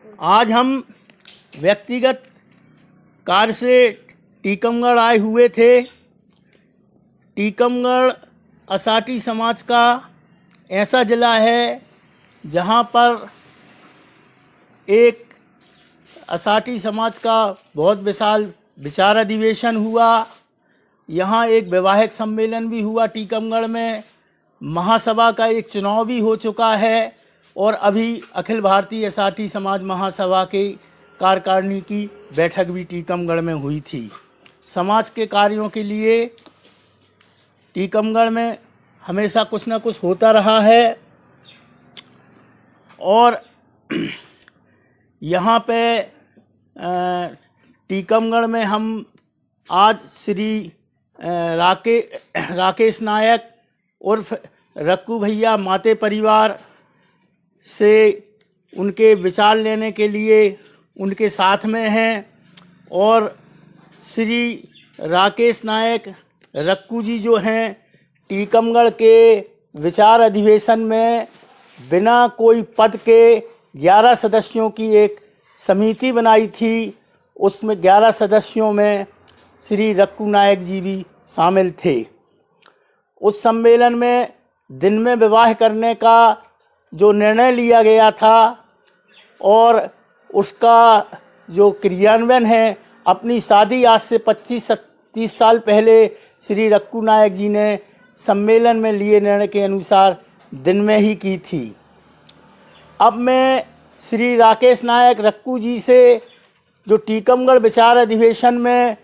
आज हम व्यक्तिगत कार्य से टीकमगढ़ आए हुए थे। टीकमगढ़ असाटी समाज का ऐसा जिला है जहाँ पर एक असाटी समाज का बहुत विशाल विचार अधिवेशन हुआ। यहाँ एक वैवाहिक सम्मेलन भी हुआ टीकमगढ़ में। महासभा का एक चुनाव भी हो चुका है और अभी अखिल भारतीय असाटी समाज महासभा के कार्यकारिणी की बैठक भी टीकमगढ़ में हुई थी। समाज के कार्यों के लिए टीकमगढ़ में हमेशा कुछ न कुछ होता रहा है और यहाँ पे टीकमगढ़ में हम आज श्री राकेश नायक उर्फ रक्कू भैया माते परिवार से उनके विचार लेने के लिए उनके साथ में हैं और श्री राकेश नायक रक्कू जी जो हैं टीकमगढ़ के विचार अधिवेशन में बिना कोई पद के 11 सदस्यों की एक समिति बनाई थी। उसमें 11 सदस्यों में श्री रक्कू नायक जी भी शामिल थे। उस सम्मेलन में दिन में विवाह करने का जो निर्णय लिया गया था और उसका जो क्रियान्वयन है, अपनी शादी आज से 25-30 साल पहले श्री रक्कू नायक जी ने सम्मेलन में लिए निर्णय के अनुसार दिन में ही की थी। अब मैं श्री राकेश नायक रक्कू जी से जो टीकमगढ़ विचार अधिवेशन में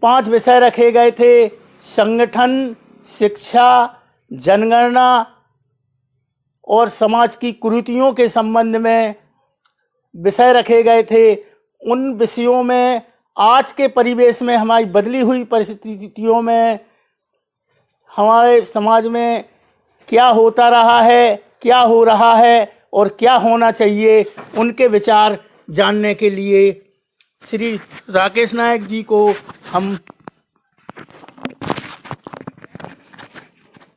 5 विषय रखे गए थे, संगठन, शिक्षा, जनगणना और समाज की कुरीतियों के संबंध में विषय रखे गए थे, उन विषयों में आज के परिवेश में हमारी बदली हुई परिस्थितियों में हमारे समाज में क्या होता रहा है, क्या हो रहा है और क्या होना चाहिए, उनके विचार जानने के लिए श्री राकेश नायक जी को हम।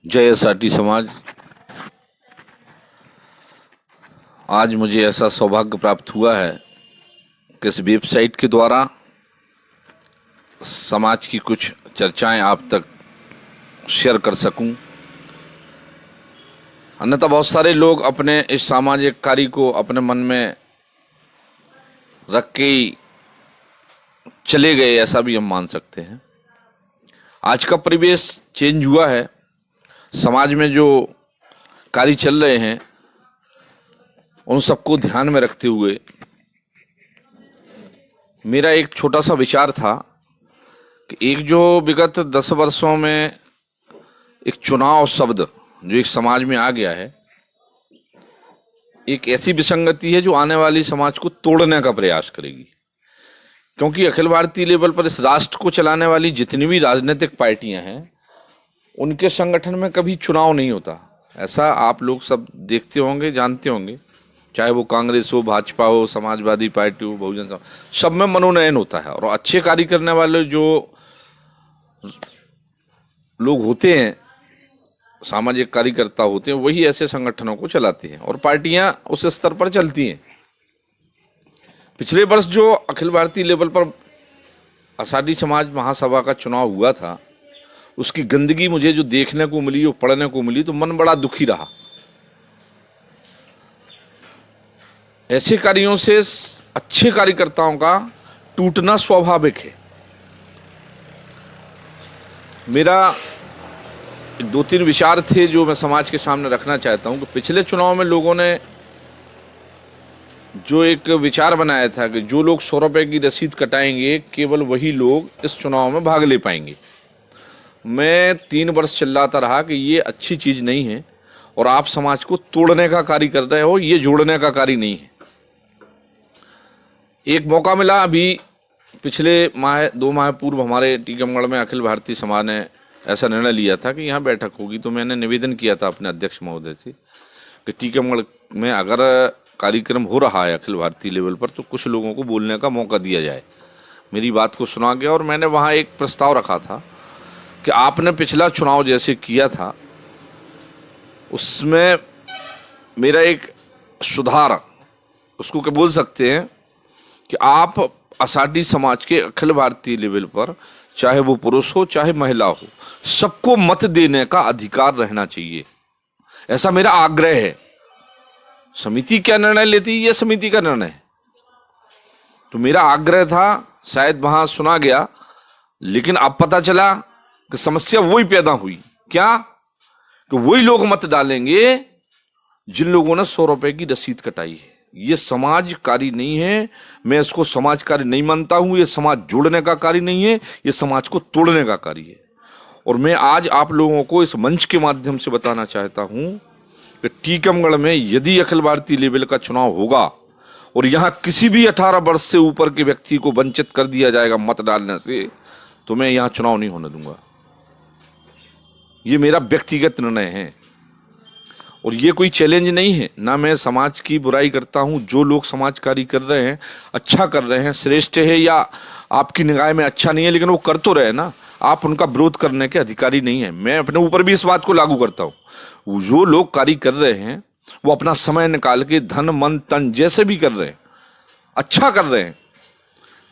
जय असाटी समाज। आज मुझे ऐसा सौभाग्य प्राप्त हुआ है कि इस वेबसाइट के द्वारा समाज की कुछ चर्चाएं आप तक शेयर कर सकूं। अन्यथा बहुत सारे लोग अपने इस सामाजिक कार्य को अपने मन में रख के ही चले गए, ऐसा भी हम मान सकते हैं। आज का परिवेश चेंज हुआ है। समाज में जो कार्य चल रहे हैं उन सबको ध्यान में रखते हुए मेरा एक छोटा सा विचार था कि एक जो विगत 10 वर्षों में एक चुनाव शब्द जो एक समाज में आ गया है, एक ऐसी विसंगति है जो आने वाली समाज को तोड़ने का प्रयास करेगी। क्योंकि अखिल भारतीय लेवल पर इस राष्ट्र को चलाने वाली जितनी भी राजनीतिक पार्टियां हैं उनके संगठन में कभी चुनाव नहीं होता। ऐसा आप लोग सब देखते होंगे, जानते होंगे, चाहे वो कांग्रेस हो, भाजपा हो, समाजवादी पार्टी हो, बहुजन समाज, सब में मनोनयन होता है और अच्छे कार्य करने वाले जो लोग होते हैं, सामाजिक कार्यकर्ता होते हैं, वही ऐसे संगठनों को चलाते हैं और पार्टियां उस स्तर पर चलती हैं। पिछले वर्ष जो अखिल भारतीय लेवल पर असाटी समाज महासभा का चुनाव हुआ था, उसकी गंदगी मुझे जो देखने को मिली, जो पढ़ने को मिली, तो मन बड़ा दुखी रहा। ऐसे कार्यों से अच्छे कार्यकर्ताओं का टूटना स्वाभाविक है। मेरा 2-3 विचार थे जो मैं समाज के सामने रखना चाहता हूं कि पिछले चुनाव में लोगों ने जो एक विचार बनाया था कि जो लोग 100 रुपए की रसीद कटाएंगे केवल वही लोग इस चुनाव में भाग ले पाएंगे। मैं 3 वर्ष चिल्लाता रहा कि ये अच्छी चीज नहीं है और आप समाज को तोड़ने का कार्य कर रहे हो, ये जोड़ने का कार्य नहीं है। एक मौका मिला, अभी पिछले माह 2 माह पूर्व हमारे टीकमगढ़ में अखिल भारतीय समाज ने ऐसा निर्णय लिया था कि यहाँ बैठक होगी। तो मैंने निवेदन किया था अपने अध्यक्ष महोदय से कि टीकमगढ़ में अगर कार्यक्रम हो रहा है अखिल भारतीय लेवल पर तो कुछ लोगों को बोलने का मौका दिया जाए। मेरी बात को सुना गया और मैंने वहाँ एक प्रस्ताव रखा था कि आपने पिछला चुनाव जैसे किया था उसमें मेरा एक सुधार उसको क्या बोल सकते हैं कि आप आषाढ़ी समाज के अखिल भारतीय लेवल पर, चाहे वो पुरुष हो चाहे महिला हो, सबको मत देने का अधिकार रहना चाहिए, ऐसा मेरा आग्रह है। समिति क्या निर्णय लेती है, यह समिति का निर्णय है। तो मेरा आग्रह था, शायद वहां सुना गया, लेकिन अब पता चला कि समस्या वही पैदा हुई। क्या? कि वही लोग मत डालेंगे जिन लोगों ने 100 रुपए की रसीद कटाई है। ये समाजकारी नहीं है, मैं इसको समाजकारी नहीं मानता हूं। ये समाज जोड़ने का कार्य नहीं है, ये समाज को तोड़ने का कार्य है। और मैं आज आप लोगों को इस मंच के माध्यम से बताना चाहता हूं कि टीकमगढ़ में यदि अखिल भारतीय लेवल का चुनाव होगा और यहां किसी भी 18 वर्ष से ऊपर के व्यक्ति को वंचित कर दिया जाएगा मत डालने से, तो मैं यहां चुनाव नहीं होने दूंगा। ये मेरा व्यक्तिगत निर्णय है और ये कोई चैलेंज नहीं है। ना मैं समाज की बुराई करता हूं। जो लोग समाज कार्य कर रहे हैं, अच्छा कर रहे हैं, श्रेष्ठ है या आपकी निगाह में अच्छा नहीं है, लेकिन वो कर तो रहे ना, आप उनका विरोध करने के अधिकारी नहीं है। मैं अपने ऊपर भी इस बात को लागू करता हूं। जो लोग कार्य कर रहे हैं वो अपना समय निकाल के धन मन तन जैसे भी कर रहे हैं, अच्छा कर रहे हैं।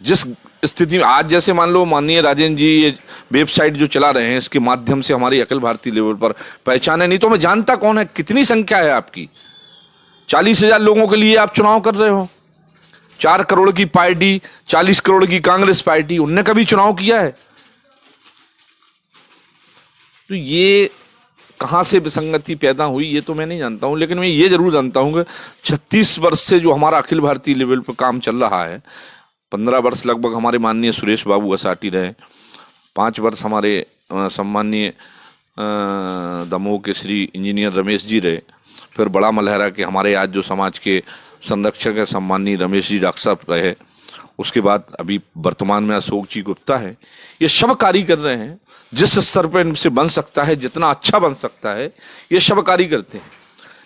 जिस स्थिति में आज, जैसे मान लो माननीय राजेंद्र जी ये वेबसाइट जो चला रहे हैं, इसके माध्यम से हमारी अखिल भारतीय लेवल पर पहचान है। नहीं तो मैं जानता कौन है, कितनी संख्या है आपकी। 40,000 लोगों के लिए आप चुनाव कर रहे हो। 4 करोड़ की पार्टी, 40 करोड़ की कांग्रेस पार्टी, उनने कभी चुनाव किया है? तो ये कहां से विसंगति पैदा हुई ये तो मैं नहीं जानता हूं, लेकिन मैं ये जरूर जानता हूं कि 36 वर्ष से जो हमारा अखिल भारतीय लेवल पर काम चल रहा है, 15 वर्ष लगभग हमारे माननीय सुरेश बाबू असाटी रहे, 5 वर्ष हमारे सम्माननीय दमोह के श्री इंजीनियर रमेश जी रहे, फिर बड़ा मलहरा के हमारे आज जो समाज के संरक्षक है सम्माननीय रमेश जी डॉक्टर साहब रहे, उसके बाद अभी वर्तमान में अशोक जी गुप्ता है। ये सब कार्य कर रहे हैं। जिस स्तर पर इनसे बन सकता है, जितना अच्छा बन सकता है, ये सब कार्य करते हैं।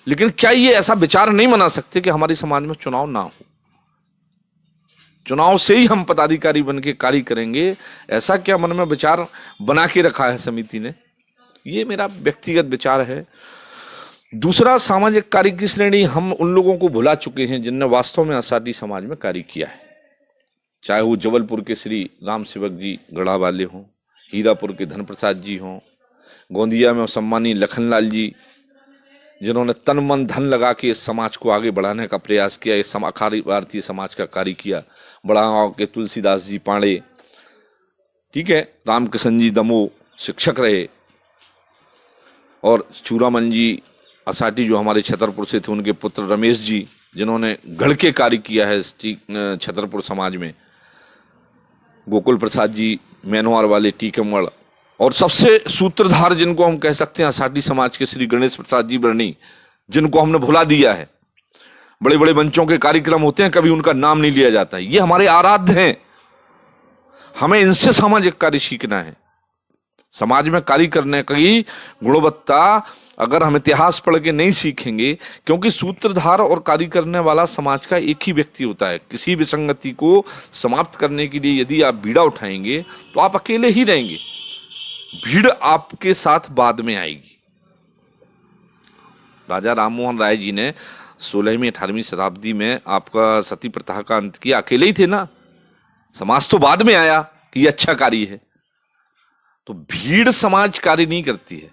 लेकिन क्या ये ऐसा विचार नहीं बना सकते कि हमारे समाज में चुनाव ना हो? चुनाव से ही हम पदाधिकारी बन के कार्य करेंगे, ऐसा क्या मन में विचार बना के रखा है समिति ने? ये मेरा व्यक्तिगत विचार है। दूसरा, सामाजिक कार्य की श्रेणी हम उन लोगों को भुला चुके हैं जिनने वास्तव में आषाढ़ी समाज में कार्य किया है। चाहे वो जबलपुर के श्री राम सेवक जी गढ़ा वाले हों, हीरापुर के धन प्रसाद जी हों, गोंदिया में सम्मानीय लखनलाल जी, जिन्होंने तन मन धन लगा के इस समाज को आगे बढ़ाने का प्रयास किया, इस अखिल भारतीय समाज का कार्य किया। बड़ा गांव के तुलसीदास जी पांडे, ठीक है, रामकिशन जी दमोह शिक्षक रहे, और चूड़ामन जी असाटी जो हमारे छतरपुर से थे, उनके पुत्र रमेश जी जिन्होंने गढ़ के कार्य किया है छतरपुर समाज में, गोकुल प्रसाद जी मैनवार वाले टीकमगढ़, और सबसे सूत्रधार जिनको हम कह सकते हैं असाटी समाज के श्री गणेश प्रसाद जी बरनी, जिनको हमने भुला दिया है। बड़े बड़े मंचों के कार्यक्रम होते हैं, कभी उनका नाम नहीं लिया जाता है। ये हमारे आराध्य हैं, हमें इनसे सामाजिक कार्य सीखना है। समाज में कार्य करने की गुणवत्ता अगर हम इतिहास पढ़ के नहीं सीखेंगे, क्योंकि सूत्रधार और कार्य करने वाला समाज का एक ही व्यक्ति होता है। किसी विसंगति को समाप्त करने के लिए यदि आप बीड़ा उठाएंगे तो आप अकेले ही रहेंगे, भीड़ आपके साथ बाद में आएगी। राजा राममोहन राय जी ने 16वीं 18वीं शताब्दी में आपका सती प्रथा का अंत किया, अकेले ही थे ना। समाज तो बाद में आया कि ये अच्छा कार्य है। तो भीड़ समाज कार्य नहीं करती है।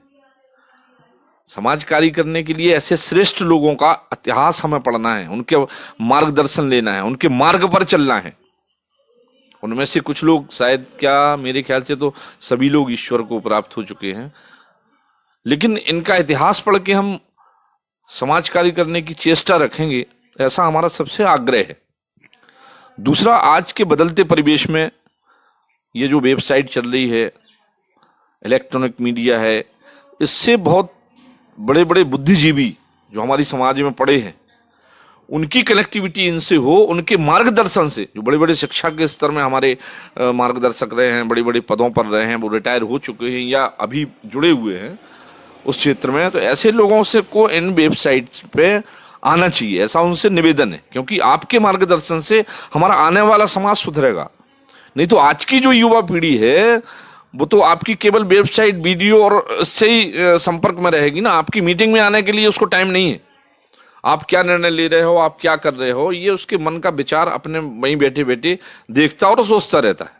समाज कार्य करने के लिए ऐसे श्रेष्ठ लोगों का इतिहास हमें पढ़ना है, उनके मार्गदर्शन लेना है, उनके मार्ग पर चलना है। उनमें से कुछ लोग शायद, क्या मेरे ख्याल से तो सभी लोग ईश्वर को प्राप्त हो चुके हैं, लेकिन इनका इतिहास पढ़ के हम समाज कार्य करने की चेष्टा रखेंगे, ऐसा हमारा सबसे आग्रह है। दूसरा, आज के बदलते परिवेश में ये जो वेबसाइट चल रही है, इलेक्ट्रॉनिक मीडिया है, इससे बहुत बड़े बड़े बुद्धिजीवी जो हमारी समाज में पड़े हैं, उनकी कनेक्टिविटी इनसे हो, उनके मार्गदर्शन से, जो बड़े बड़े शिक्षा के स्तर में हमारे मार्गदर्शक रहे हैं, बड़े बड़े पदों पर रहे हैं, वो रिटायर हो चुके हैं या अभी जुड़े हुए हैं उस क्षेत्र में, तो ऐसे लोगों से को इन वेबसाइट पे आना चाहिए, ऐसा उनसे निवेदन है। क्योंकि आपके मार्गदर्शन से हमारा आने वाला समाज सुधरेगा। नहीं तो आज की जो युवा पीढ़ी है वो तो आपकी केवल वेबसाइट, वीडियो और इससे ही संपर्क में रहेगी ना। आपकी मीटिंग में आने के लिए उसको टाइम नहीं है। आप क्या निर्णय ले रहे हो, आप क्या कर रहे हो, ये उसके मन का विचार अपने वहीं बैठे बैठे देखता और सोचता रहता है।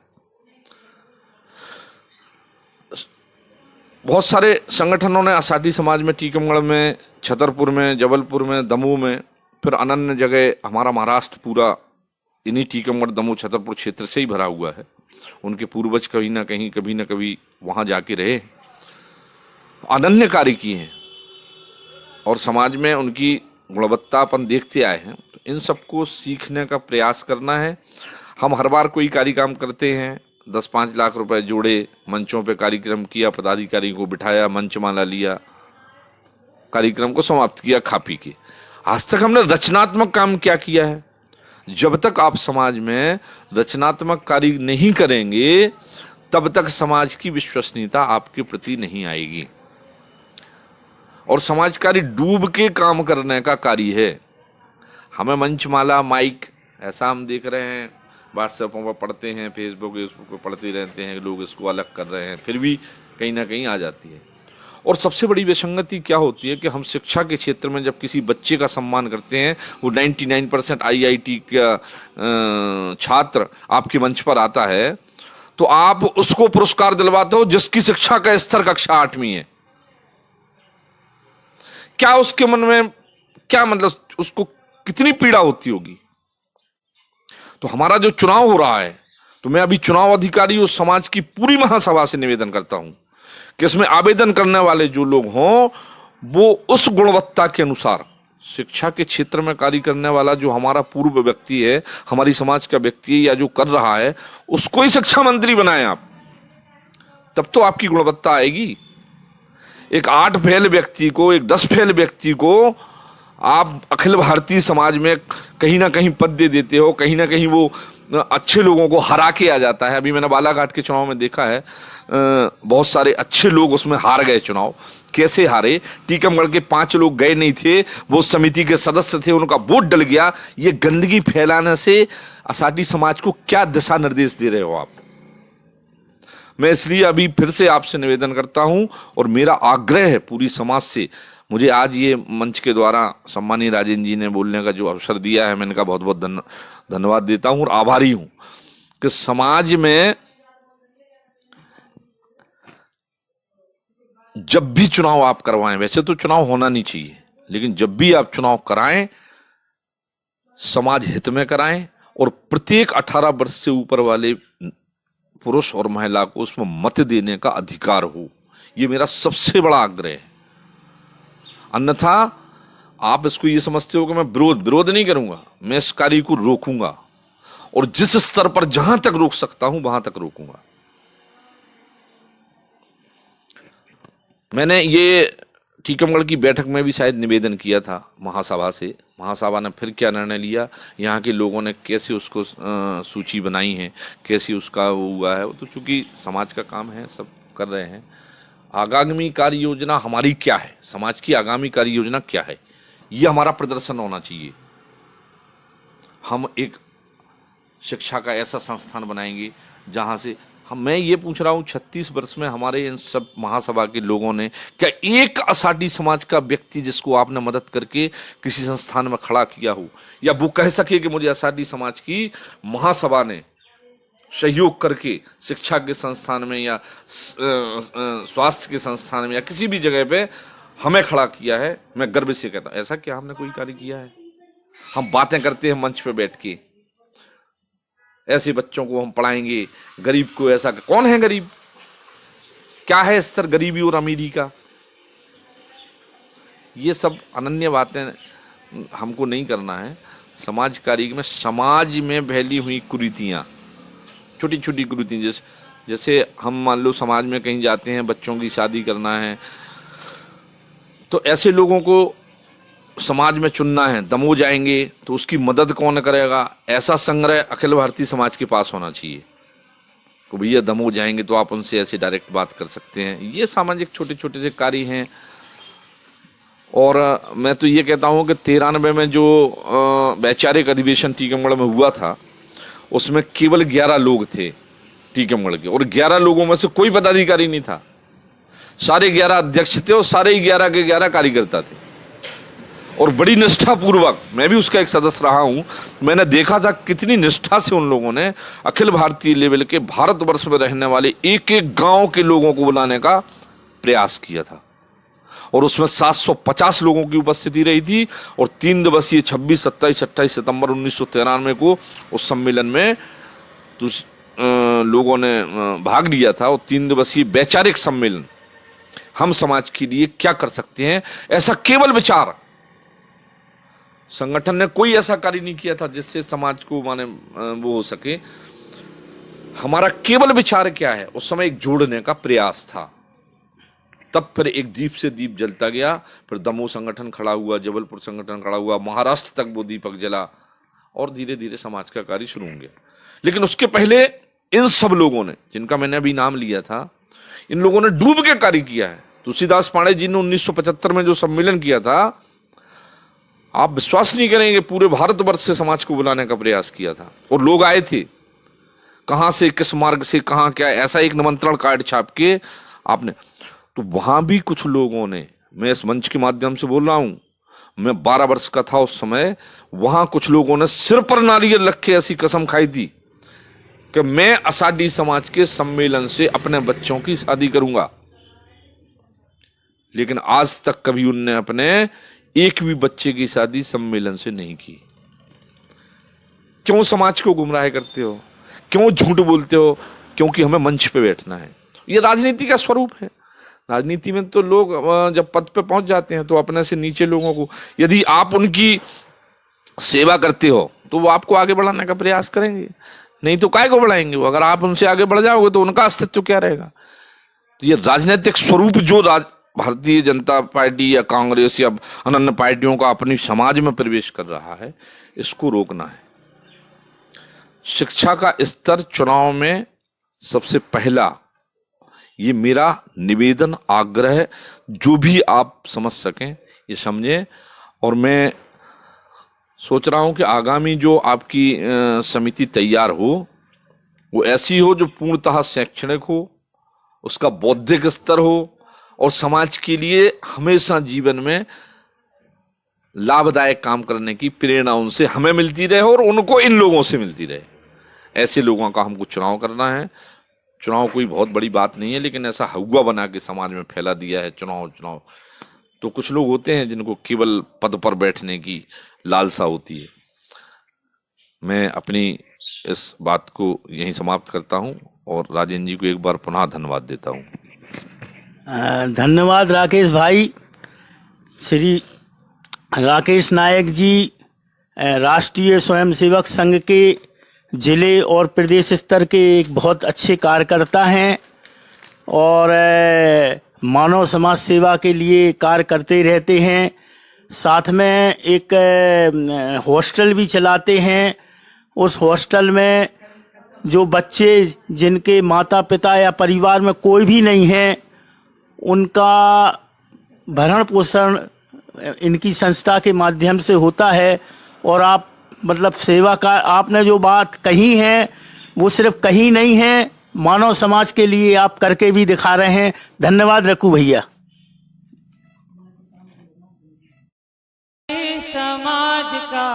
बहुत सारे संगठनों ने आषाढ़ी समाज में, टीकमगढ़ में, छतरपुर में, जबलपुर में, दमोह में, फिर अनन्य जगह, हमारा महाराष्ट्र पूरा इन्हीं टीकमगढ़, दमोह, छतरपुर क्षेत्र से ही भरा हुआ है। उनके पूर्वज कहीं ना कहीं, कभी ना कभी वहां जाके रहे, अनन्य कार्य किए हैं और समाज में उनकी गुणवत्ता अपन देखते आए हैं। तो इन सबको सीखने का प्रयास करना है। हम हर बार कोई कार्यक्रम करते हैं, 10-5 लाख रुपए जोड़े, मंचों पे कार्यक्रम किया, पदाधिकारी को बिठाया, मंचमाला लिया, कार्यक्रम को समाप्त किया खा पी के। आज तक हमने रचनात्मक काम क्या किया है? जब तक आप समाज में रचनात्मक कार्य नहीं करेंगे तब तक समाज की विश्वसनीयता आपके प्रति नहीं आएगी। और समाज कार्य डूब के काम करने का कार्य है। हमें मंचमाला, माइक, ऐसा हम देख रहे हैं, व्हाट्सएपों पर पढ़ते हैं, फेसबुक पर पढ़ते रहते हैं, लोग इसको अलग कर रहे हैं, फिर भी कहीं ना कहीं आ जाती है। और सबसे बड़ी विसंगति क्या होती है कि हम शिक्षा के क्षेत्र में जब किसी बच्चे का सम्मान करते हैं, वो 99% IIT का छात्र आपके मंच पर आता है, तो आप उसको पुरस्कार दिलवाते हो जिसकी शिक्षा का स्तर कक्षा 8वीं है। क्या उसके मन में, क्या मतलब, उसको कितनी पीड़ा होती होगी। तो हमारा जो चुनाव हो रहा है, तो मैं अभी चुनाव अधिकारी उस समाज की पूरी महासभा से निवेदन करता हूं कि इसमें आवेदन करने वाले जो लोग हों, वो उस गुणवत्ता के अनुसार शिक्षा के क्षेत्र में कार्य करने वाला जो हमारा पूर्व व्यक्ति है, हमारी समाज का व्यक्ति है या जो कर रहा है, उसको ही शिक्षा मंत्री बनाएं आप, तब तो आपकी गुणवत्ता आएगी। एक 8 फेल व्यक्ति को, एक 10 फेल व्यक्ति को आप अखिल भारतीय समाज में कहीं ना कहीं पद दे देते हो, कहीं ना कहीं वो अच्छे लोगों को हरा के आ जाता है। अभी मैंने बालाघाट के चुनाव में देखा है, बहुत सारे अच्छे लोग उसमें हार गए चुनाव। कैसे हारे? टीकमगढ़ के 5 लोग गए नहीं थे, वो समिति के सदस्य थे, उनका वोट डल गया। ये गंदगी फैलाने से आषाढ़ी समाज को क्या दिशा निर्देश दे रहे हो आप? मैं इसलिए अभी फिर से आपसे निवेदन करता हूं और मेरा आग्रह है पूरी समाज से। मुझे आज ये मंच के द्वारा सम्मानीय राजेंद्र जी ने बोलने का जो अवसर दिया है, मैं इनका बहुत बहुत धन्यवाद देता हूं और आभारी हूं कि समाज में जब भी चुनाव आप करवाएं, वैसे तो चुनाव होना नहीं चाहिए, लेकिन जब भी आप चुनाव कराएं, समाज हित में कराएं और प्रत्येक 18 वर्ष से ऊपर वाले पुरुष और महिला को उसमें मत देने का अधिकार हो। यह मेरा सबसे बड़ा आग्रह है। अन्यथा आप इसको ये समझते हो कि मैं विरोध नहीं करूंगा, मैं इस कार्य को रोकूंगा और जिस स्तर पर जहां तक रोक सकता हूं वहां तक रोकूंगा। मैंने ये टीकमगढ़ की बैठक में भी शायद निवेदन किया था महासभा से। महासभा ने फिर क्या निर्णय लिया, यहाँ के लोगों ने कैसे उसको सूची बनाई है, कैसे उसका वो हुआ है, तो चूंकि समाज का काम है, सब कर रहे हैं। आगामी कार्य योजना हमारी क्या है, समाज की आगामी कार्य योजना क्या है, ये हमारा प्रदर्शन होना चाहिए। हम एक शिक्षा का ऐसा संस्थान बनाएंगे जहां से मैं ये पूछ रहा हूं, 36 वर्ष में हमारे इन सब महासभा के लोगों ने क्या एक आषाढ़ी समाज का व्यक्ति जिसको आपने मदद करके किसी संस्थान में खड़ा किया हो, या वो कह सके कि मुझे आषाढ़ी समाज की महासभा ने सहयोग करके शिक्षा के संस्थान में या स्वास्थ्य के संस्थान में या किसी भी जगह पे हमें खड़ा किया है? मैं गर्व से कहता हूं, ऐसा क्या हमने कोई कार्य किया है? हम बातें करते हैं मंच पे बैठ के, ऐसे बच्चों को हम पढ़ाएंगे, गरीब को ऐसा, कौन है गरीब, क्या है स्तर गरीबी और अमीरी का? ये सब अनन्य बातें हमको नहीं करना है। समाज कार्य में समाज में फैली हुई कुरीतियां, छोटी छोटी कुरीतियां, जैसे हम मान लो समाज में कहीं जाते हैं, बच्चों की शादी करना है, तो ऐसे लोगों को समाज में चुनना है। दमोह जाएंगे तो उसकी मदद कौन करेगा? ऐसा संग्रह अखिल भारतीय समाज के पास होना चाहिए कि भैया दमोह जाएंगे तो आप उनसे ऐसे डायरेक्ट बात कर सकते हैं। ये सामाजिक छोटे छोटे से कार्य हैं। और मैं तो ये कहता हूं कि 93 में जो वैचारिक अधिवेशन टीकमगढ़ में हुआ था, उसमें केवल 11 लोग थे टीकमगढ़ के, और 11 लोगों में से कोई पदाधिकारी नहीं था। सारे 11 अध्यक्ष थे और सारे 11 के 11 कार्यकर्ता थे। और बड़ी निष्ठा पूर्वक, मैं भी उसका एक सदस्य रहा हूं, मैंने देखा था कितनी निष्ठा से उन लोगों ने अखिल भारतीय लेवल के भारतवर्ष में रहने वाले एक एक गांव के लोगों को बुलाने का प्रयास किया था। और उसमें 750 लोगों की उपस्थिति रही थी। और 3 दिवसीय 26, 27, 28 सितंबर 1993 को उस सम्मेलन में लोगों ने भाग लिया था। और 3 दिवसीय वैचारिक सम्मेलन, हम समाज के लिए क्या कर सकते हैं, ऐसा केवल विचार, संगठन ने कोई ऐसा कार्य नहीं किया था जिससे समाज को माने वो हो सके। हमारा केवल विचार क्या है, उस समय एक जोड़ने का प्रयास था। तब फिर एक दीप से दीप जलता गया, फिर दमोह संगठन खड़ा हुआ, जबलपुर संगठन खड़ा हुआ, महाराष्ट्र तक वो दीपक जला और धीरे धीरे समाज का कार्य शुरू हो गया। लेकिन उसके पहले इन सब लोगों ने, जिनका मैंने अभी नाम लिया था, इन लोगों ने डूब के कार्य किया है। तुलसीदास पांडे जी ने 1975 में जो सम्मेलन किया था, आप विश्वास नहीं करेंगे, पूरे भारतवर्ष से समाज को बुलाने का प्रयास किया था। और लोग आए थे, कहां से, किस मार्ग से, कहां क्या, ऐसा एक निमंत्रण कार्ड छाप के आपने, तो वहां भी कुछ लोगों ने, मैं इस मंच के माध्यम से बोल रहा हूं, मैं 12 वर्ष का था उस समय, वहां कुछ लोगों ने सिर पर नारियल रख के ऐसी कसम खाई थी कि मैं आषाढ़ी समाज के सम्मेलन से अपने बच्चों की शादी करूंगा। लेकिन आज तक कभी उनने अपने एक भी बच्चे की शादी सम्मेलन से नहीं की। क्यों समाज को गुमराह करते हो, क्यों झूठ बोलते हो? क्योंकि हमें मंच पे बैठना है। ये राजनीति का स्वरूप है। राजनीति में तो लोग जब पद पे पहुंच जाते हैं तो अपने से नीचे लोगों को, यदि आप उनकी सेवा करते हो तो वो आपको आगे बढ़ाने का प्रयास करेंगे, नहीं तो काय को बढ़ाएंगे वो? अगर आप उनसे आगे बढ़ जाओगे तो उनका अस्तित्व क्या रहेगा? तो ये राजनीतिक स्वरूप जो भारतीय जनता पार्टी या कांग्रेस या अन्य पार्टियों का अपनी समाज में प्रवेश कर रहा है, इसको रोकना है। शिक्षा का स्तर चुनाव में सबसे पहला, ये मेरा निवेदन, आग्रह, जो भी आप समझ सकें ये समझें। और मैं सोच रहा हूं कि आगामी जो आपकी समिति तैयार हो वो ऐसी हो जो पूर्णतः शैक्षणिक हो, उसका बौद्धिक स्तर हो और समाज के लिए हमेशा जीवन में लाभदायक काम करने की प्रेरणा उनसे हमें मिलती रहे और उनको इन लोगों से मिलती रहे। ऐसे लोगों का हमको चुनाव करना है। चुनाव कोई बहुत बड़ी बात नहीं है, लेकिन ऐसा हवा बना के समाज में फैला दिया है चुनाव। तो कुछ लोग होते हैं जिनको केवल पद पर बैठने की लालसा होती है। मैं अपनी इस बात को यहीं समाप्त करता हूं और राजेंद्र जी को एक बार पुनः धन्यवाद देता हूं। धन्यवाद राकेश भाई। श्री राकेश नायक जी राष्ट्रीय स्वयंसेवक संघ के जिले और प्रदेश स्तर के एक बहुत अच्छे कार्यकर्ता हैं और मानव समाज सेवा के लिए कार्य करते रहते हैं। साथ में एक हॉस्टल भी चलाते हैं। उस हॉस्टल में जो बच्चे जिनके माता पिता या परिवार में कोई भी नहीं है, उनका भरण पोषण इनकी संस्था के माध्यम से होता है। और आप मतलब सेवा का आपने जो बात कही है वो सिर्फ कही नहीं है, मानव समाज के लिए आप करके भी दिखा रहे हैं। धन्यवाद रघु भैया। समाज का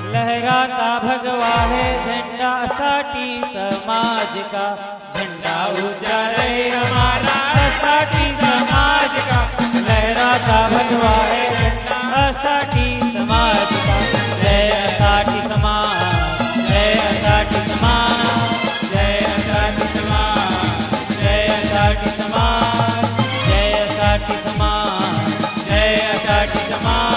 लहराता भगवा है झंडा, आषाढ़ी समाज का झंडा ऊंचा रहे हमारा, आषाढ़ी समाज का लहराता भगवा है झंडा, आषाढ़ी समाज का। जय आषाढ़ी समाज, जय आषाढ़ी समाज, जय आषाढ़ी समाज, जय आषाढ़ी समाज, जय आषाढ़ी समाज, जय आषाढ़ी समाज।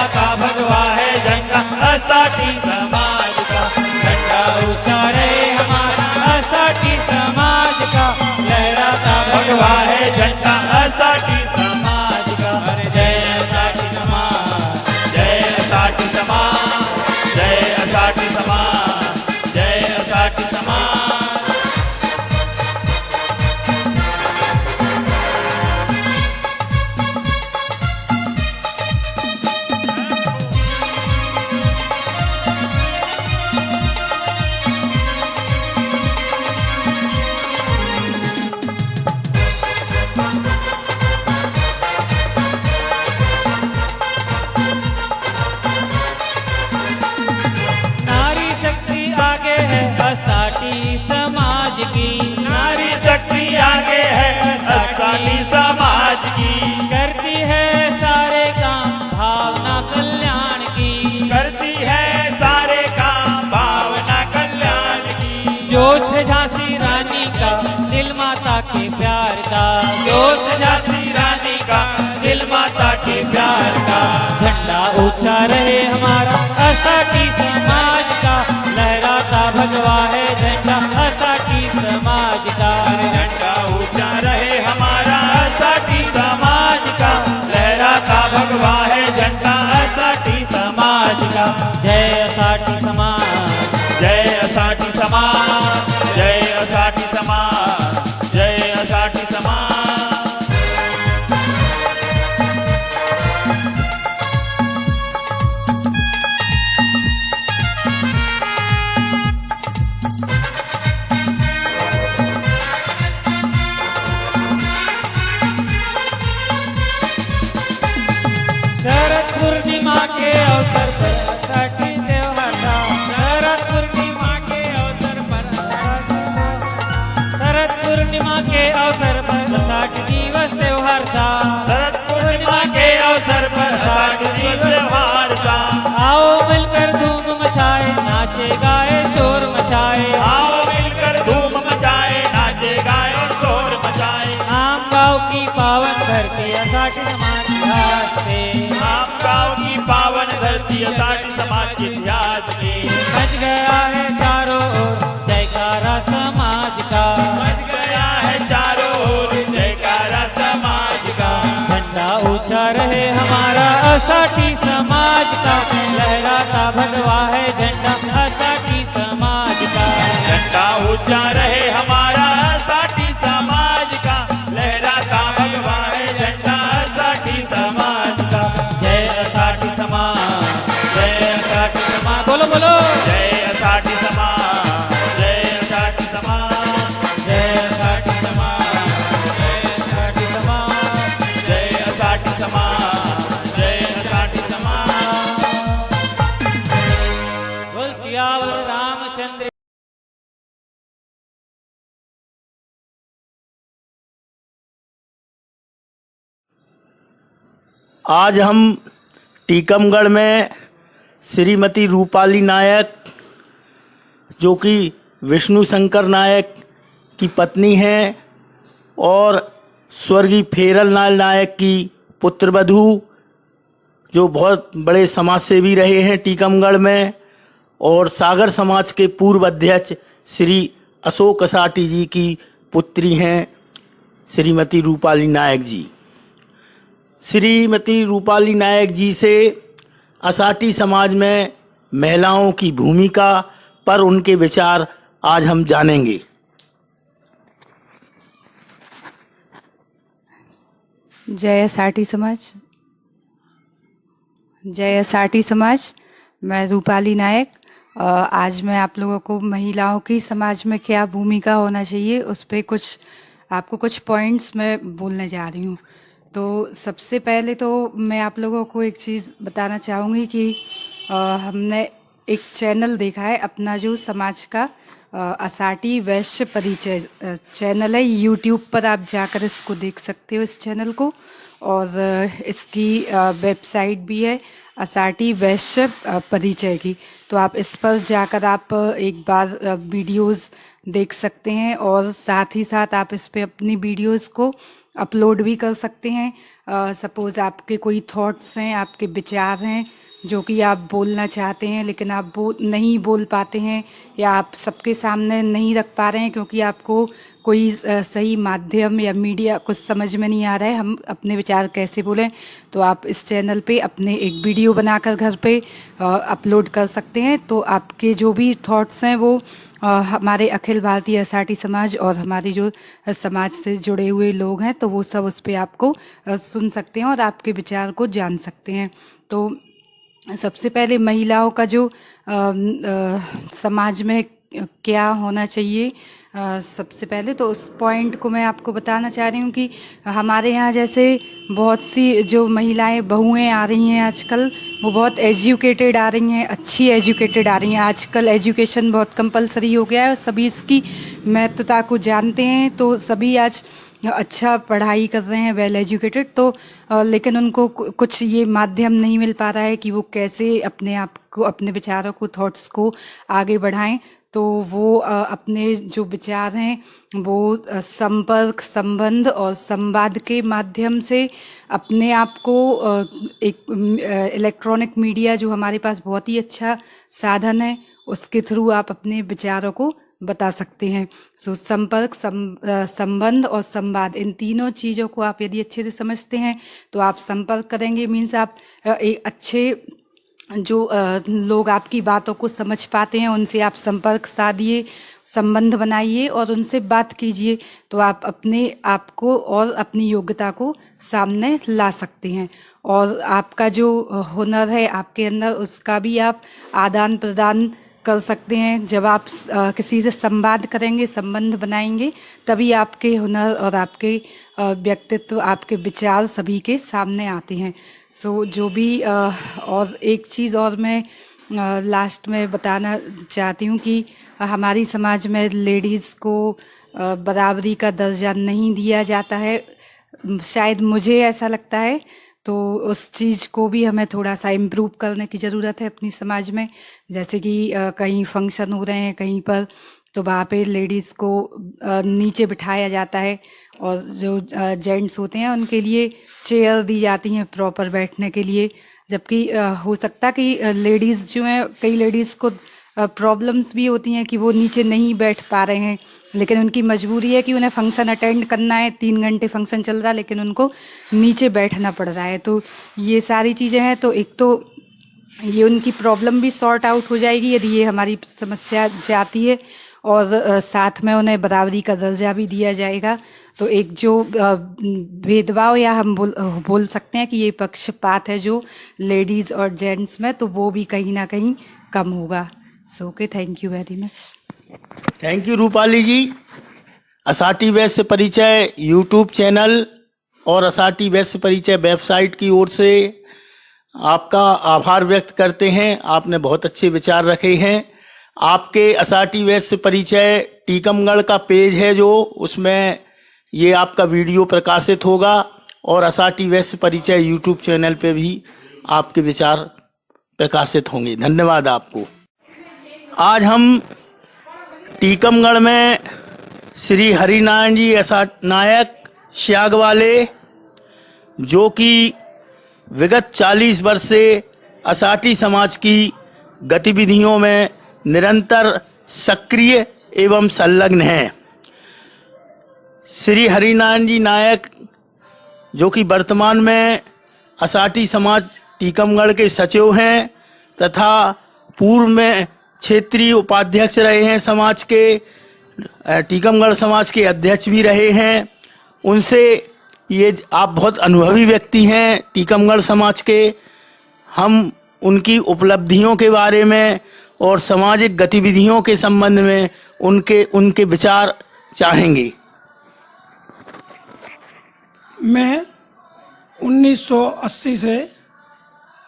लहरा का भगवा है झंडा असाटी समाज का, झंडा ऊंचा रहे हमारा असाटी समाज का, लहरा का भगवा है झंडा असाटी समाज का। अरे जय असाटी समाज, जय असाटी समाज, जय असाटी समाज, जय असाटी समाज। नारी शक्ति आगे है असाटी समाज की, नारी शक्ति आगे है असाटी समाज की, करती है सारे काम भावना कल्याण की, करती है सारे काम भावना कल्याण की। जोश है झांसी रानी का दिल माता के प्यार का, जोश है झांसी रानी का दिल माता के प्यार का, झंडा ऊंचा रहे हमारा असाटी समाज का, लहराता भगवा है झंडा असाटी समाज का, झंडा ऊंचा रहे हमारा असाटी समाज का, लहराता भगवा है झंडा असाटी समाज का। जय असाटी समाज, जय असाटी समाज, जय असाटी समाज, जय असाटी समाज। शरद पूर्णिमा के अवसर पर असाटी त्योहार था, शरद पूर्णिमा के अवसर पर, शरद पूर्णिमा के अवसर पर असाटी दिवस त्योहार था, शरद पूर्णिमा के अवसर पर असाटी दिवस त्योहार था। आओ मिलकर धूम मचाए नाचे गाए शोर मचाए, आओ मिलकर धूम मचाए नाचे गाए शोर मचाए। आम गाँव की पावन धरती असाटी समाज इतिहास से, आम गाँव की पावन धरती असाटी समाज के इतिहास में, बज गया है चारों ओर जयकारा समाज का, बज गया है चारों ओर जयकारा समाज का, झंडा ऊंचा रहे हमारा असाटी समाज का, लहराता भगवा है झंडा असाटी समाज का, झंडा ऊंचा रहे हमारा असाटी समाज का, लहराता भगवा है झंडा असाटी समाज का। जय असाटी समाज, जय असाटी समाज, बोलो बोलो जय असाटी समाज, जय असाटी समाज, जय असाटी समाज, जय असाटी समाज, जय असाटी समाज, जय असाटी समाज। बोल सियावर रामचंद्र। आज हम टीकमगढ़ में श्रीमती रूपाली नायक, जो कि विष्णु शंकर नायक की पत्नी हैं और स्वर्गीय फेरल लाल नायक की पुत्रवधू, जो बहुत बड़े समाजसेवी रहे हैं टीकमगढ़ में, और सागर समाज के पूर्व अध्यक्ष श्री अशोक असाटी जी की पुत्री हैं श्रीमती रूपाली नायक जी। श्रीमती रूपाली नायक जी से असाटी समाज में महिलाओं की भूमिका पर उनके विचार आज हम जानेंगे। जय असाटी समाज, जय असाटी समाज। मैं रूपाली नायक। आज मैं आप लोगों को महिलाओं की समाज में क्या भूमिका होना चाहिए उस पर आपको कुछ पॉइंट्स मैं बोलने जा रही हूँ। तो सबसे पहले तो मैं आप लोगों को एक चीज़ बताना चाहूँगी कि हमने एक चैनल देखा है अपना, जो समाज का असाटी वैश्य परिचय चैनल है। यूट्यूब पर आप जाकर इसको देख सकते हो, इस चैनल को। और इसकी वेबसाइट भी है असाटी वैश्य परिचय की। तो आप इस पर जाकर आप एक बार वीडियोस देख सकते हैं और साथ ही साथ आप इस पे अपनी वीडियोस को अपलोड भी कर सकते हैं। सपोज़ आपके कोई थॉट्स हैं, आपके विचार हैं जो कि आप बोलना चाहते हैं लेकिन आप नहीं बोल पाते हैं, या आप सबके सामने नहीं रख पा रहे हैं क्योंकि आपको कोई सही माध्यम या मीडिया कुछ समझ में नहीं आ रहा है हम अपने विचार कैसे बोलें, तो आप इस चैनल पे अपने एक वीडियो बनाकर घर पे अपलोड कर सकते हैं। तो आपके जो भी थॉट्स हैं वो हमारे अखिल भारतीय एसआरटी समाज और हमारे जो समाज से जुड़े हुए लोग हैं तो वो सब उस पर आपको सुन सकते हैं और आपके विचार को जान सकते हैं। तो सबसे पहले महिलाओं का जो समाज में क्या होना चाहिए, सबसे पहले तो उस पॉइंट को मैं आपको बताना चाह रही हूँ कि हमारे यहाँ जैसे बहुत सी जो महिलाएं बहुएं आ रही हैं आजकल, वो बहुत एजुकेटेड आ रही हैं, अच्छी एजुकेटेड आ रही हैं। आजकल एजुकेशन बहुत कंपलसरी हो गया है और सभी इसकी महत्वता को जानते हैं, तो सभी आज अच्छा पढ़ाई कर रहे हैं, वेल एजुकेटेड। तो लेकिन उनको कुछ ये माध्यम नहीं मिल पा रहा है कि वो कैसे अपने आप को, अपने विचारों को, थॉट्स को आगे बढ़ाएं। तो वो अपने जो विचार हैं वो संपर्क, संबंध और संवाद के माध्यम से अपने आप को एक इलेक्ट्रॉनिक मीडिया जो हमारे पास बहुत ही अच्छा साधन है उसके थ्रू आप अपने विचारों को बता सकते हैं। सो संपर्क, संबंध और संवाद, इन तीनों चीज़ों को आप यदि अच्छे से समझते हैं तो आप संपर्क करेंगे, मीन्स आप एक अच्छे जो लोग आपकी बातों को समझ पाते हैं उनसे आप संपर्क साधिए, संबंध बनाइए और उनसे बात कीजिए, तो आप अपने आप को और अपनी योग्यता को सामने ला सकते हैं। और आपका जो हुनर है आपके अंदर, उसका भी आप आदान प्रदान कर सकते हैं। जब आप किसी से संवाद करेंगे, संबंध बनाएंगे, तभी आपके हुनर और आपके व्यक्तित्व, आपके विचार सभी के सामने आते हैं। सो जो भी और एक चीज़ और मैं लास्ट में बताना चाहती हूँ कि हमारी समाज में लेडीज़ को बराबरी का दर्जा नहीं दिया जाता है, शायद मुझे ऐसा लगता है। तो उस चीज़ को भी हमें थोड़ा सा इम्प्रूव करने की ज़रूरत है अपनी समाज में। जैसे कि कहीं फंक्शन हो रहे हैं कहीं पर, तो वहाँ पे लेडीज़ को नीचे बिठाया जाता है और जो जेंट्स होते हैं उनके लिए चेयर दी जाती हैं प्रॉपर बैठने के लिए, जबकि हो सकता है कि लेडीज़ जो हैं, कई लेडीज़ को प्रॉब्लम्स भी होती हैं कि वो नीचे नहीं बैठ पा रहे हैं, लेकिन उनकी मजबूरी है कि उन्हें फंक्शन अटेंड करना है, 3 घंटे फंक्शन चल रहा है लेकिन उनको नीचे बैठना पड़ रहा है। तो ये सारी चीज़ें हैं, तो एक तो ये उनकी प्रॉब्लम भी सॉर्ट आउट हो जाएगी यदि ये हमारी समस्या जाती है, और साथ में उन्हें बराबरी का दर्जा भी दिया जाएगा। तो एक जो भेदभाव या हम बोल सकते हैं कि ये पक्षपात है जो लेडीज़ और जेंट्स में, तो वो भी कहीं ना कहीं कम होगा। So okay, thank you very much. Thank you Rupali ji. Asati Vaishya परिचय यूट्यूब चैनल और असाटी वैश्य परिचय वेबसाइट की ओर से आपका आभार व्यक्त करते हैं। आपने बहुत अच्छे विचार रखे हैं। आपके असाटी वैश्य परिचय टीकमगढ़ का पेज है जो, उसमें ये आपका वीडियो प्रकाशित होगा, और असाटी वैश्य परिचय यूट्यूब चैनल पे भी आपके विचार प्रकाशित होंगे। धन्यवाद आपको। आज हम टीकमगढ़ में श्री हरिनारायण जी नायक श्याग वाले, जो कि विगत 40 वर्ष से असाटी समाज की गतिविधियों में निरंतर सक्रिय एवं संलग्न हैं। श्री हरिनारायण जी नायक, जो कि वर्तमान में असाटी समाज टीकमगढ़ के सचिव हैं तथा पूर्व में क्षेत्रीय उपाध्यक्ष रहे हैं समाज के, टीकमगढ़ समाज के अध्यक्ष भी रहे हैं। उनसे ये, आप बहुत अनुभवी व्यक्ति हैं टीकमगढ़ समाज के, हम उनकी उपलब्धियों के बारे में और सामाजिक गतिविधियों के संबंध में उनके विचार चाहेंगे। मैं 1980 से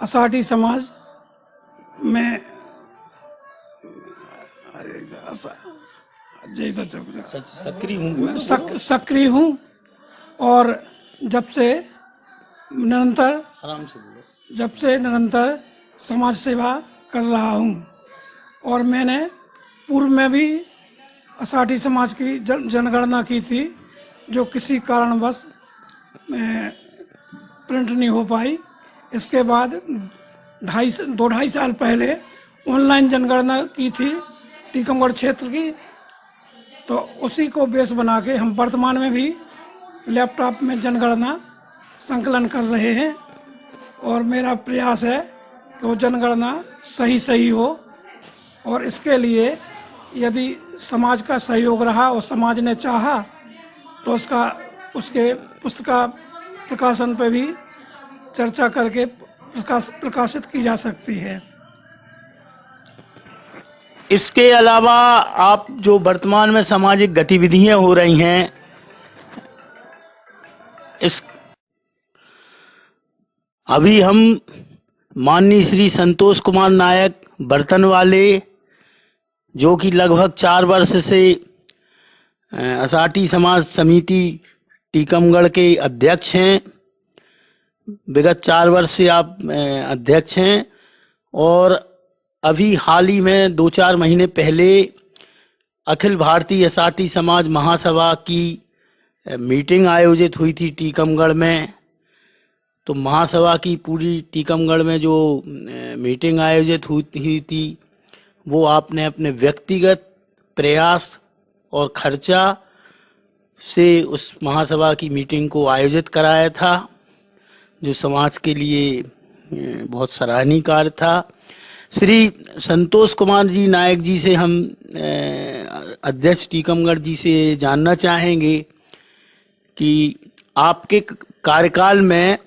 असाटी समाज में सक्रिय हूँ, और जब से निरंतर समाज सेवा कर रहा हूँ। और मैंने पूर्व में भी असाटी समाज की जनगणना की थी, जो किसी कारणवश प्रिंट नहीं हो पाई। इसके बाद 2-2.5 साल पहले ऑनलाइन जनगणना की थी टीकमगढ़ क्षेत्र की, तो उसी को बेस बना के हम वर्तमान में भी लैपटॉप में जनगणना संकलन कर रहे हैं। और मेरा प्रयास है कि वो जनगणना सही हो, और इसके लिए यदि समाज का सहयोग रहा और समाज ने चाहा तो उसके पुस्तिका प्रकाशन पर भी चर्चा करके प्रकाशित की जा सकती है। इसके अलावा आप जो वर्तमान में सामाजिक गतिविधियां हो रही हैं, अभी हम माननीय श्री संतोष कुमार नायक बर्तन वाले, जो कि लगभग 4 वर्ष से असाटी समाज समिति टीकमगढ़ के अध्यक्ष हैं, विगत 4 वर्ष से आप अध्यक्ष हैं, और अभी हाल ही में 2-4 महीने पहले अखिल भारतीय असाटी समाज महासभा की मीटिंग आयोजित हुई थी टीकमगढ़ में। तो महासभा की पूरी टीकमगढ़ में जो मीटिंग आयोजित हुई थी, वो आपने अपने व्यक्तिगत प्रयास और खर्चा से उस महासभा की मीटिंग को आयोजित कराया था, जो समाज के लिए बहुत सराहनीय कार्य था। श्री संतोष कुमार जी नायक जी से हम अध्यक्ष टीकमगढ़ जी से जानना चाहेंगे कि आपके कार्यकाल में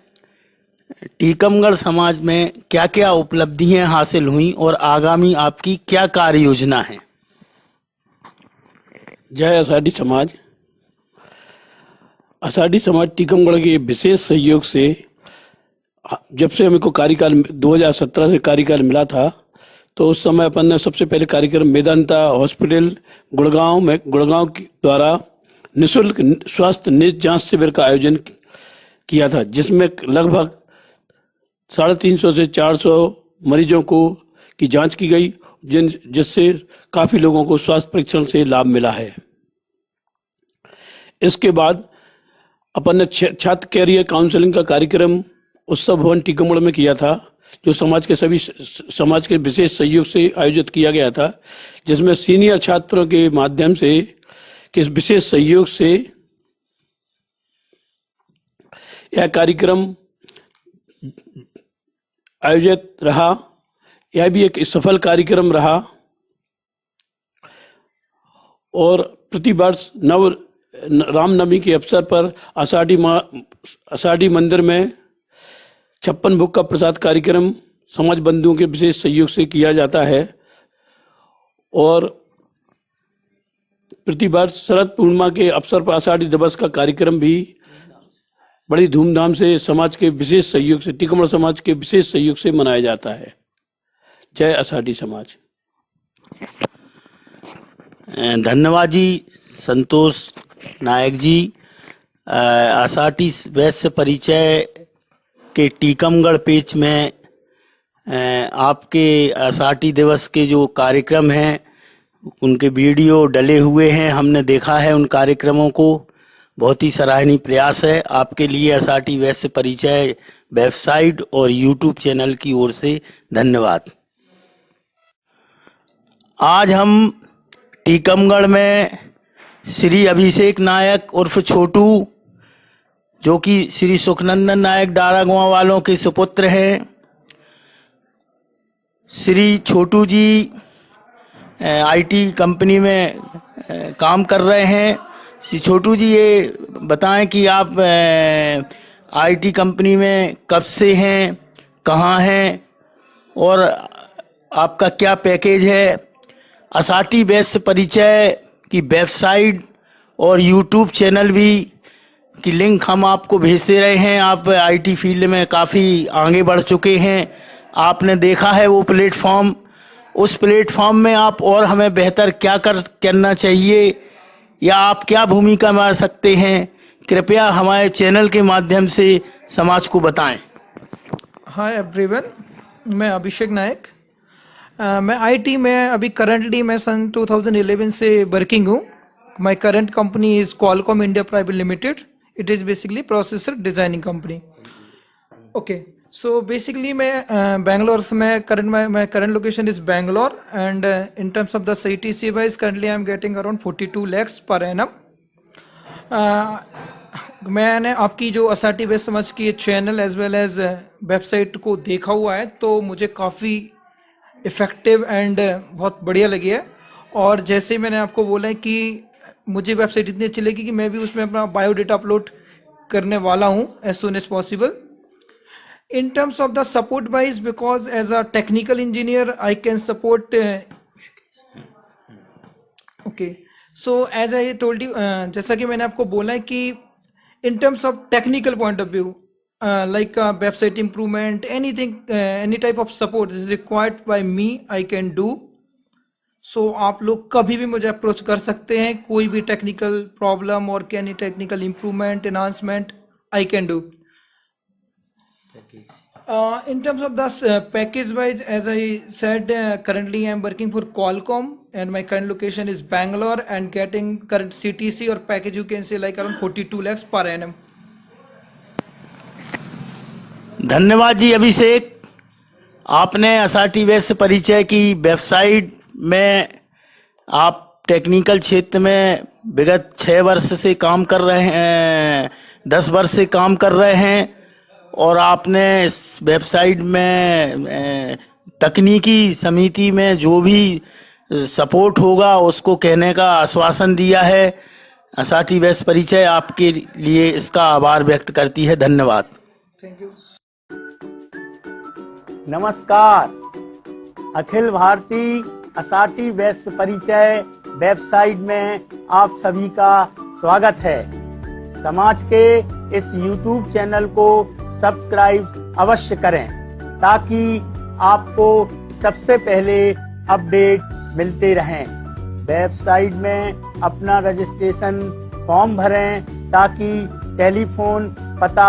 टीकमगढ़ समाज में क्या क्या उपलब्धियां हासिल हुई और आगामी आपकी क्या कार्य योजना है। जय असाटी समाज। असाटी समाज टीकमगढ़ के विशेष सहयोग से जब से हमको कार्यकाल 2017 से कार्यकाल मिला था, तो उस समय अपन ने सबसे पहले कार्यक्रम मेदांता हॉस्पिटल गुड़गांव द्वारा निःशुल्क स्वास्थ्य जांच शिविर का आयोजन किया था, जिसमें लगभग 350 से 400 मरीजों की जांच की गई, जिससे काफी लोगों को स्वास्थ्य परीक्षण से लाभ मिला है। इसके बाद अपन ने छात्र कैरियर काउंसलिंग का कार्यक्रम उत्सव भवन टीकमगढ़ में किया था, जो समाज के विशेष सहयोग से आयोजित किया गया था, जिसमें सीनियर छात्रों के माध्यम से किस विशेष सहयोग से यह कार्यक्रम आयोजित रहा। यह भी एक सफल कार्यक्रम रहा और प्रतिवर्ष रामनवमी के अवसर पर आषाढ़ी मंदिर में 56 भोग का प्रसाद कार्यक्रम समाज बंधुओं के विशेष सहयोग से किया जाता है। और प्रतिवर्ष शरद पूर्णिमा के अवसर पर आषाढ़ी दिवस का कार्यक्रम भी बड़ी धूमधाम से समाज के विशेष सहयोग से, टीकमगढ़ समाज के विशेष सहयोग से मनाया जाता है। जय आषाढ़ी समाज। धन्यवाद जी संतोष नायक जी। आषाढ़ी वैश्य परिचय के टीकमगढ़ पेज में आपके आषाढ़ी दिवस के जो कार्यक्रम हैं उनके वीडियो डले हुए हैं, हमने देखा है उन कार्यक्रमों को। बहुत ही सराहनीय प्रयास है आपके लिए। आषाढ़ी वैश्य परिचय वेबसाइट और यूट्यूब चैनल की ओर से धन्यवाद। आज हम टीकमगढ़ में श्री अभिषेक नायक उर्फ छोटू, जो कि श्री सुखनंदन नायक डारागुआ वालों के सुपुत्र हैं। श्री छोटू जी आईटी कंपनी में काम कर रहे हैं। श्री छोटू जी, ये बताएं कि आप आईटी कंपनी में कब से हैं, कहाँ हैं और आपका क्या पैकेज है। आषाढ़ी वैश्य परिचय की वेबसाइट और यूट्यूब चैनल भी की लिंक हम आपको भेजते रहे हैं। आप आईटी फील्ड में काफ़ी आगे बढ़ चुके हैं, आपने देखा है वो प्लेटफॉर्म। उस प्लेटफॉर्म में आप और हमें बेहतर क्या करना चाहिए या आप क्या भूमिका निभा सकते हैं, कृपया हमारे चैनल के माध्यम से समाज को बताएं। हाय एवरीवन, मैं अभिषेक नायक। मैं आईटी में अभी करंटली मैं सन 2011 से वर्किंग हूँ। My current company is Qualcomm India private limited. It is basically processor designing company. Okay, so basically मैं Bangalore से मैं my current location is Bangalore, and in terms of the CTC wise currently I'm getting around 42 lakhs per annum. मैंने आपकी जो असाटी बेस समझ की channel as well as website को देखा हुआ है, तो मुझे काफ़ी इफ़ेक्टिव एंड बहुत बढ़िया लगी है। और जैसे ही मैंने आपको बोला है कि मुझे वेबसाइट इतनी अच्छी लगी कि मैं भी उसमें अपना बायोडेटा अपलोड करने वाला हूँ as soon as possible. In terms of the support wise, because as a technical engineer, I can support. Okay, so as I told you, जैसा कि मैंने आपको बोला है कि in terms of technical point of view, like website improvement, anything, any type of support is required by me, I can do. So आप लोग कभी भी मुझे अप्रोच कर सकते हैं, कोई भी टेक्निकल प्रॉब्लम और any technical improvement, enhancement, I can do. In terms of the package wise, as I said, currently I am working for Qualcomm and my current location is Bangalore and getting current CTC or package you can say like around 42 lakhs per annum. धन्यवाद जी अभिषेक, आपने Asati waste से परिचय की। Website में आप technical क्षेत्र में विगत 6 वर्ष से काम कर रहे हैं, 10 वर्ष से काम कर रहे हैं, और आपने इस वेबसाइट में तकनीकी समिति में जो भी सपोर्ट होगा उसको कहने का आश्वासन दिया है। असाटी वेस्ट परिचय आपके लिए इसका आभार व्यक्त करती है। धन्यवाद। Thank you. नमस्कार, अखिल भारतीय असाटी वेस्ट परिचय वेबसाइट में आप सभी का स्वागत है। समाज के इस YouTube चैनल को सब्सक्राइब अवश्य करें ताकि आपको सबसे पहले अपडेट मिलते रहें। वेबसाइट में अपना रजिस्ट्रेशन फॉर्म भरें ताकि टेलीफोन पता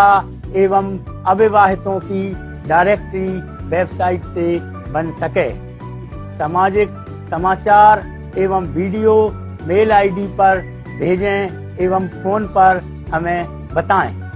एवं अविवाहितों की डायरेक्टरी वेबसाइट से बन सके। सामाजिक समाचार एवं वीडियो मेल आईडी पर भेजें एवं फोन पर हमें बताएं।